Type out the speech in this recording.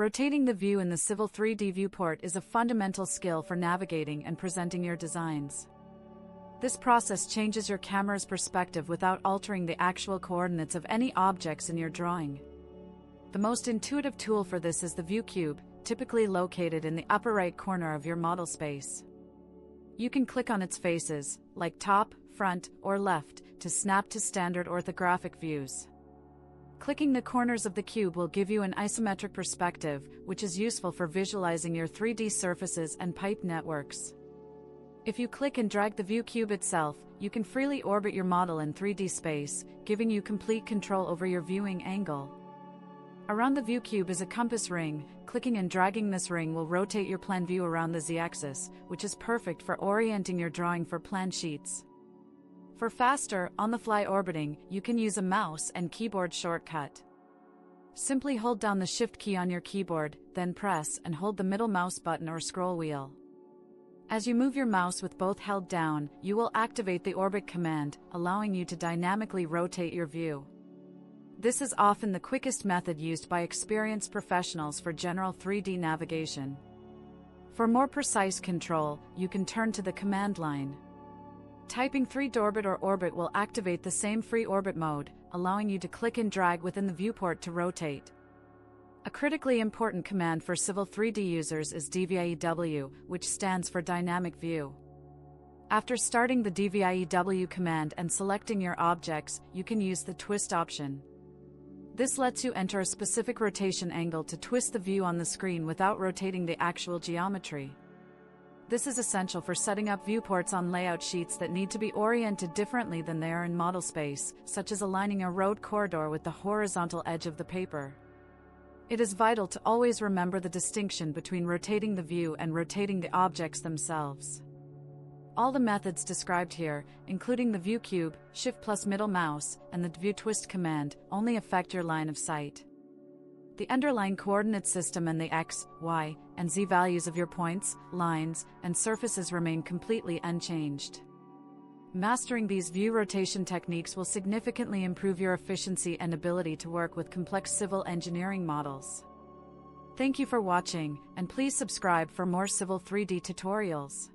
Rotating the view in the Civil 3D viewport is a fundamental skill for navigating and presenting your designs. This process changes your camera's perspective without altering the actual coordinates of any objects in your drawing. The most intuitive tool for this is the ViewCube, typically located in the upper right corner of your model space. You can click on its faces, like top, front, or left, to snap to standard orthographic views. Clicking the corners of the cube will give you an isometric perspective, which is useful for visualizing your 3D surfaces and pipe networks. If you click and drag the ViewCube itself, you can freely orbit your model in 3D space, giving you complete control over your viewing angle. Around the ViewCube is a compass ring. Clicking and dragging this ring will rotate your plan view around the z-axis, which is perfect for orienting your drawing for plan sheets. For faster, on-the-fly orbiting, you can use a mouse and keyboard shortcut. Simply hold down the Shift key on your keyboard, then press and hold the middle mouse button or scroll wheel. As you move your mouse with both held down, you will activate the orbit command, allowing you to dynamically rotate your view. This is often the quickest method used by experienced professionals for general 3D navigation. For more precise control, you can turn to the command line. Typing 3dorbit or orbit will activate the same free orbit mode, allowing you to click and drag within the viewport to rotate. A critically important command for Civil 3D users is DVIEW, which stands for Dynamic View. After starting the DVIEW command and selecting your objects, you can use the twist option. This lets you enter a specific rotation angle to twist the view on the screen without rotating the actual geometry. This is essential for setting up viewports on layout sheets that need to be oriented differently than they are in model space, such as aligning a road corridor with the horizontal edge of the paper. It is vital to always remember the distinction between rotating the view and rotating the objects themselves. All the methods described here, including the ViewCube, Shift plus middle mouse, and the View Twist command, only affect your line of sight. The underlying coordinate system and the x, y, and z values of your points, lines, and surfaces remain completely unchanged. Mastering these view rotation techniques will significantly improve your efficiency and ability to work with complex civil engineering models. Thank you for watching, and please subscribe for more Civil 3D tutorials.